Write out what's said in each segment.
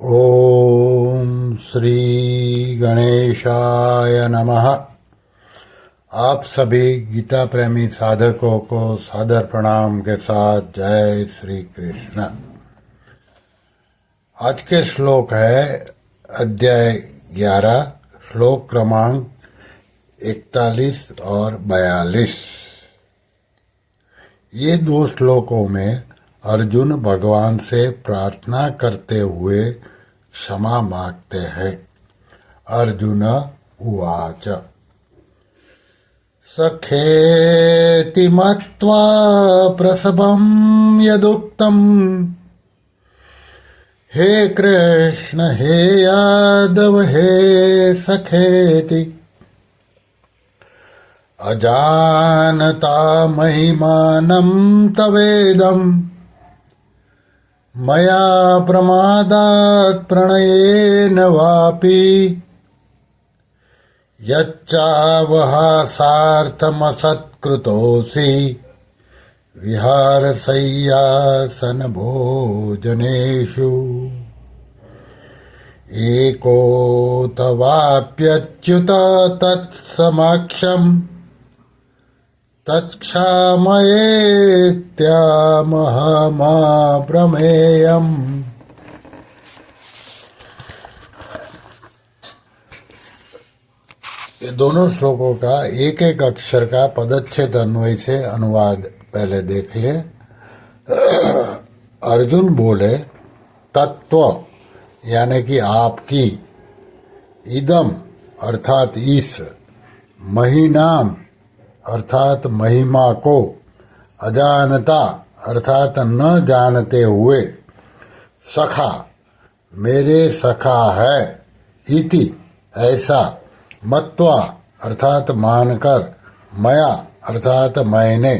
ओम श्री गणेशाय नमः। आप सभी गीता प्रेमी साधकों को सादर प्रणाम के साथ जय श्री कृष्ण। आज के श्लोक है अध्याय 11, श्लोक क्रमांक 41 और 42। ये दो श्लोकों में अर्जुन भगवान से प्रार्थना करते हुए क्षमा मांगते हैं। अर्जुन उवाच सखेति मत्वा प्रसभं यदुक्तम् हे कृष्ण हे यादव हे सखेति अजानता महिमानं तवेदम् मया प्रमादात् प्रणयेन वापि यच्चावहासार्थमसत्कृतोऽसि विहारशय्यासनभोजनेषु एको तवाप्यच्युत तत्समक्षम् तत्क्षामयेत्यामहमाप्रमेयम्। ये दोनों श्लोकों का एक एक अक्षर का पदच्छेद अन्वय से अनुवाद पहले देख ले। अर्जुन बोले तत्व यानी कि आपकी, इदम अर्थात इस, महीनाम अर्थात महिमा को, अजानता अर्थात न जानते हुए, सखा मेरे सखा है, इति ऐसा, मत्वा अर्थात मानकर, मया अर्थात मैंने,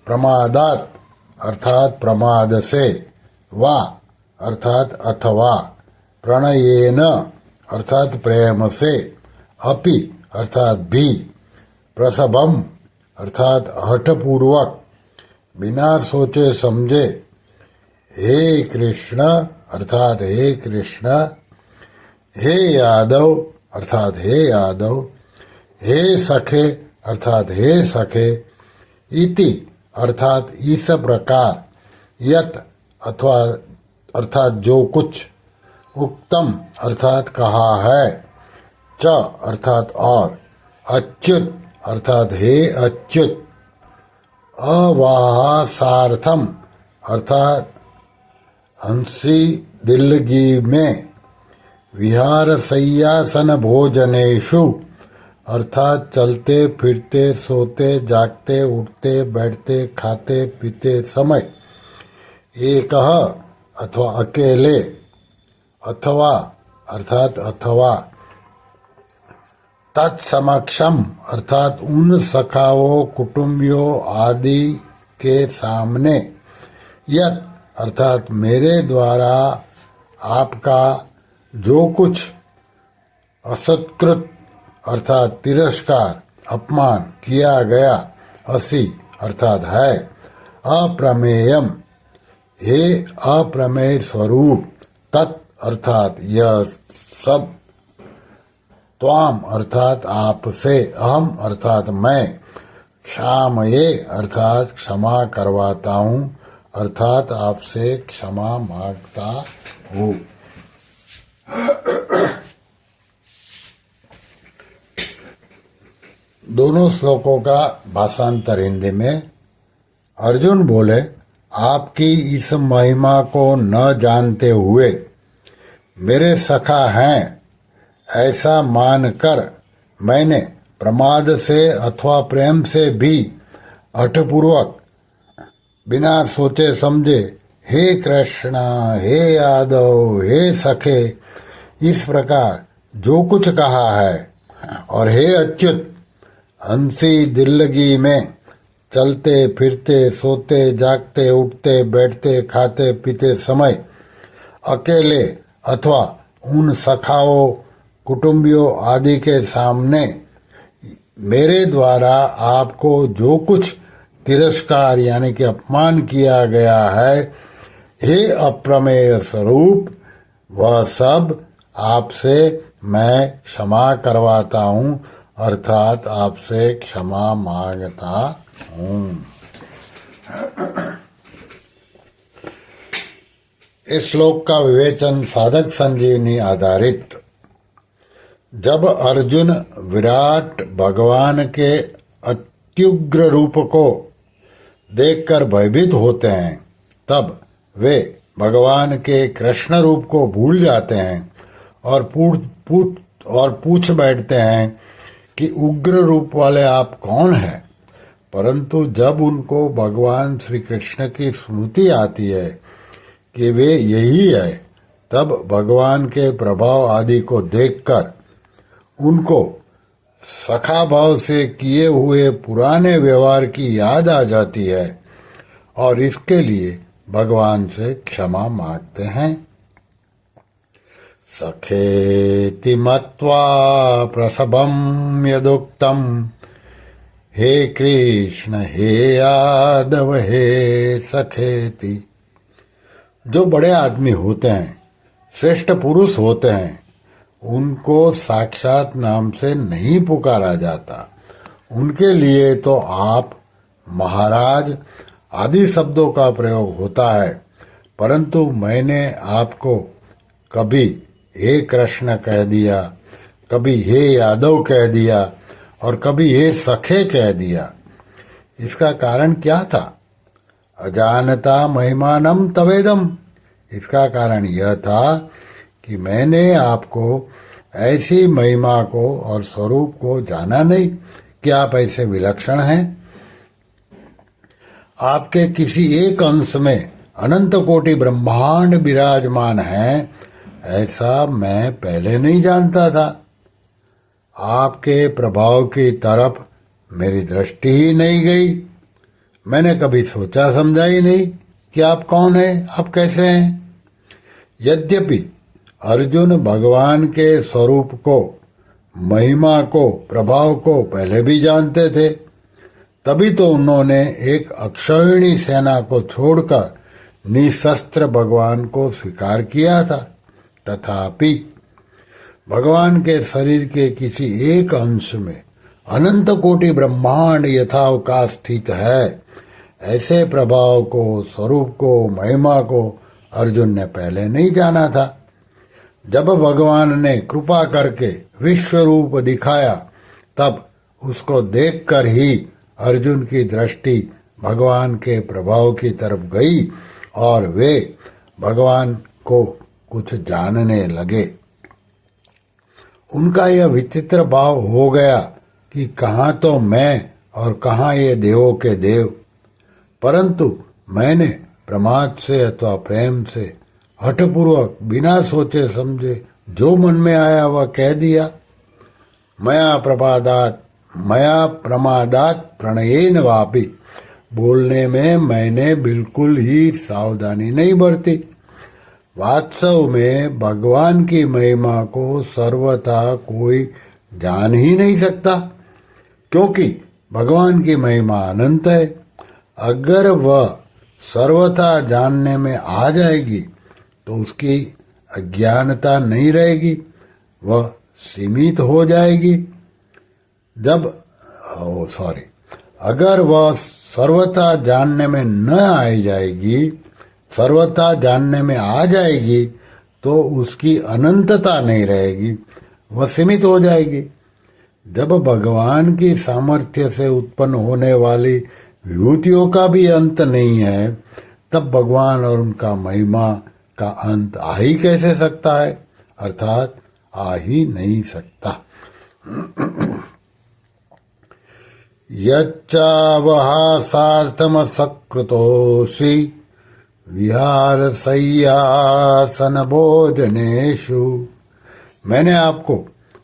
प्रमादात अर्थात प्रमाद से, वा अर्थात अथवा, प्रणयेन अर्थात प्रेम से, अपि अर्थात भी, प्रसभम अर्थात हठपूर्वक, बिना सोचे समझे, हे कृष्ण अर्थात हे कृष्ण, हे यादव अर्थात हे यादव, हे सखे अर्थात हे सखे, इति अर्थात इस प्रकार, यत अथवा अर्थात जो कुछ, उक्तम अर्थात कहा है, च अर्थात और, अच्युत अर्थात हे अच्युत, अवाहासार्थम अर्थात हंसी दिल्लगी में, विहार शय्यासन भोजनेषु अर्थात चलते फिरते सोते जागते उठते बैठते खाते पीते समय, एक अथवा अकेले, अथवा अर्थात अथवा, तत्समक्षम अर्थात उन सखाओं कुटुंबियों आदि के सामने, यत अर्थात मेरे द्वारा आपका जो कुछ असत्कृत अर्थात तिरस्कार अपमान किया गया, असि अर्थात है, अप्रमेयम हे अप्रमेय स्वरूप, तत् अर्थात यह सब, त्वाम अर्थात आपसे, अहम अर्थात मैं, क्षामये अर्थात क्षमा करवाता हूँ अर्थात आपसे क्षमा मांगता हूँ। दोनों श्लोकों का भाषांतर हिंदी में। अर्जुन बोले आपकी इस महिमा को न जानते हुए मेरे सखा हैं ऐसा मानकर मैंने प्रमाद से अथवा प्रेम से भी हठपूर्वक बिना सोचे समझे हे कृष्ण हे यादव हे सखे इस प्रकार जो कुछ कहा है, और हे अच्युत हंसी दिल्लगी में चलते फिरते सोते जागते उठते बैठते खाते पीते समय, अकेले अथवा उन सखाओं कुटुंबियों आदि के सामने मेरे द्वारा आपको जो कुछ तिरस्कार यानी कि अपमान किया गया है, हे अप्रमेय स्वरूप वह सब आपसे मैं क्षमा करवाता हूँ, अर्थात आपसे क्षमा मांगता हूँ। इस श्लोक का विवेचन साधक संजीवनी आधारित। जब अर्जुन विराट भगवान के अत्युग्र रूप को देखकर भयभीत होते हैं, तब वे भगवान के कृष्ण रूप को भूल जाते हैं और पूछ बैठते हैं कि उग्र रूप वाले आप कौन हैं। परंतु जब उनको भगवान श्री कृष्ण की स्मृति आती है कि वे यही है, तब भगवान के प्रभाव आदि को देखकर उनको सखा भाव से किए हुए पुराने व्यवहार की याद आ जाती है और इसके लिए भगवान से क्षमा मांगते हैं। सखेति मत्वा प्रसभं यदुक्तम, हे कृष्ण हे यादव हे सखेति। जो बड़े आदमी होते हैं, श्रेष्ठ पुरुष होते हैं, उनको साक्षात नाम से नहीं पुकारा जाता। उनके लिए तो आप महाराज आदि शब्दों का प्रयोग होता है, परंतु मैंने आपको कभी हे कृष्ण कह दिया, कभी हे यादव कह दिया और कभी हे सखे कह दिया। इसका कारण क्या था? अजानता महिमानम तवेदम। इसका कारण यह था कि मैंने आपको ऐसी महिमा को और स्वरूप को जाना नहीं कि आप ऐसे विलक्षण हैं। आपके किसी एक अंश में अनंत कोटि ब्रह्मांड विराजमान हैं, ऐसा मैं पहले नहीं जानता था। आपके प्रभाव की तरफ मेरी दृष्टि ही नहीं गई। मैंने कभी सोचा समझा ही नहीं कि आप कौन हैं, आप कैसे हैं। यद्यपि अर्जुन भगवान के स्वरूप को, महिमा को, प्रभाव को पहले भी जानते थे, तभी तो उन्होंने एक अक्षौहिणी सेना को छोड़कर निशस्त्र भगवान को स्वीकार किया था। तथापि भगवान के शरीर के किसी एक अंश में अनंत कोटि ब्रह्मांड यथावकाश स्थित है, ऐसे प्रभाव को, स्वरूप को, महिमा को अर्जुन ने पहले नहीं जाना था। जब भगवान ने कृपा करके विश्व रूप दिखाया, तब उसको देखकर ही अर्जुन की दृष्टि भगवान के प्रभाव की तरफ गई और वे भगवान को कुछ जानने लगे। उनका यह विचित्र भाव हो गया कि कहाँ तो मैं और कहाँ ये देवों के देव। परंतु मैंने प्रमाद से अथवा प्रेम से हठपूर्वक बिना सोचे समझे जो मन में आया वह कह दिया। मया प्रमादात प्रणयेन वापि। बोलने में मैंने बिल्कुल ही सावधानी नहीं बरती। वास्तव में भगवान की महिमा को सर्वथा कोई जान ही नहीं सकता, क्योंकि भगवान की महिमा अनंत है। अगर वह सर्वथा जानने में आ जाएगी तो उसकी अज्ञानता नहीं रहेगी, वह सीमित हो जाएगी। अगर वह सर्वथा जानने में न आ जाएगी, सर्वथा जानने में आ जाएगी तो उसकी अनंतता नहीं रहेगी, वह सीमित हो जाएगी। जब भगवान की सामर्थ्य से उत्पन्न होने वाली विभूतियों का भी अंत नहीं है, तब भगवान और उनका महिमा का अंत आ ही कैसे सकता है? अर्थात आ ही नहीं सकता। यच्चावहा सार्थम सकृतोषि विहार सय्यासन भोजनेषु। मैंने आपको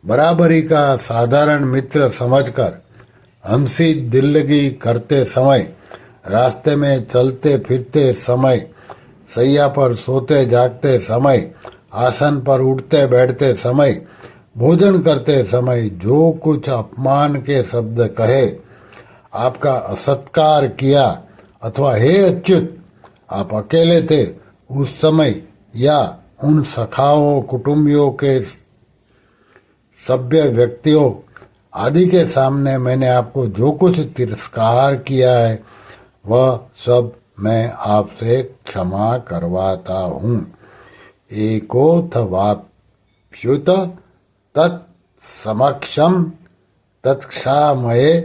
बराबरी का साधारण मित्र समझकर हमसी दिल्लगी करते समय, रास्ते में चलते फिरते समय, सैया पर सोते जागते समय, आसन पर उठते बैठते समय, भोजन करते समय जो कुछ अपमान के शब्द कहे, आपका असत्कार किया अथवा हे अच्युत आप अकेले थे उस समय, या उन सखाओं, कुटुंबियों के सभ्य व्यक्तियों आदि के सामने मैंने आपको जो कुछ तिरस्कार किया है वह सब मैं आपसे क्षमा करवाता हूँ। एकोऽथवाप्युत तत्समक्षम तत्क्षामये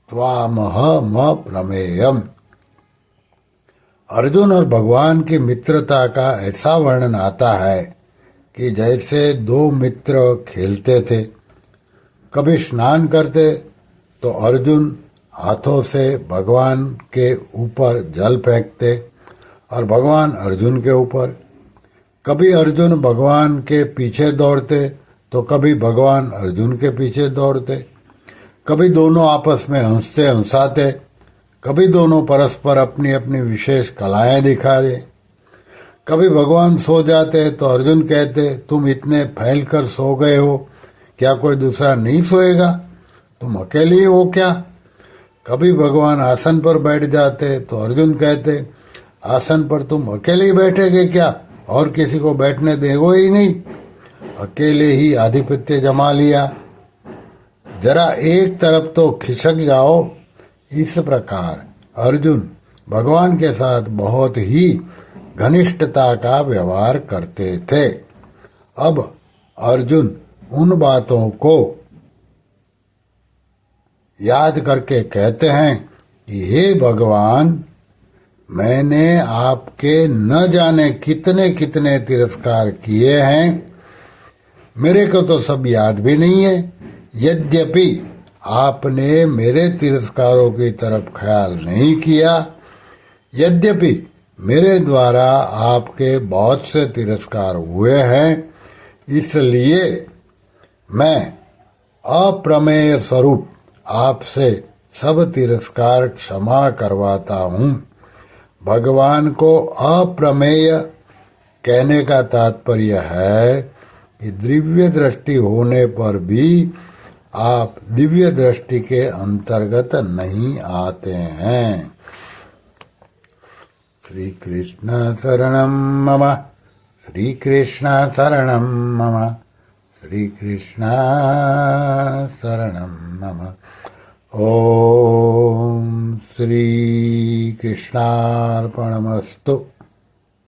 त्वामहम प्रमेयम। अर्जुन और भगवान की मित्रता का ऐसा वर्णन आता है कि जैसे दो मित्र खेलते थे, कभी स्नान करते तो अर्जुन हाथों से भगवान के ऊपर जल फेंकते और भगवान अर्जुन के ऊपर। कभी अर्जुन भगवान के पीछे दौड़ते तो कभी भगवान अर्जुन के पीछे दौड़ते। कभी दोनों आपस में हंसते हंसाते, कभी दोनों परस्पर अपनी अपनी विशेष कलाएं दिखाते। कभी भगवान सो जाते तो अर्जुन कहते, तुम इतने फैल कर सो गए हो, क्या कोई दूसरा नहीं सोएगा? तुम अकेले ही हो क्या? कभी भगवान आसन पर बैठ जाते तो अर्जुन कहते, आसन पर तुम अकेले ही बैठेगे क्या? और किसी को बैठने देगो ही नहीं, अकेले ही आधिपत्य जमा लिया, जरा एक तरफ तो खिसक जाओ। इस प्रकार अर्जुन भगवान के साथ बहुत ही घनिष्ठता का व्यवहार करते थे। अब अर्जुन उन बातों को याद करके कहते हैं कि हे भगवान, मैंने आपके न जाने कितने कितने तिरस्कार किए हैं, मेरे को तो सब याद भी नहीं है। यद्यपि आपने मेरे तिरस्कारों की तरफ ख्याल नहीं किया, यद्यपि मेरे द्वारा आपके बहुत से तिरस्कार हुए हैं, इसलिए मैं अप्रमेय स्वरूप आपसे सब तिरस्कार क्षमा करवाता हूँ। भगवान को अप्रमेय कहने का तात्पर्य है कि दिव्य दृष्टि होने पर भी आप दिव्य दृष्टि के अंतर्गत नहीं आते हैं। श्री कृष्ण शरणम मम, श्री कृष्ण शरणम मम, श्री कृष्ण शरणम मम। ओम श्री कृष्णार्पणमस्तु।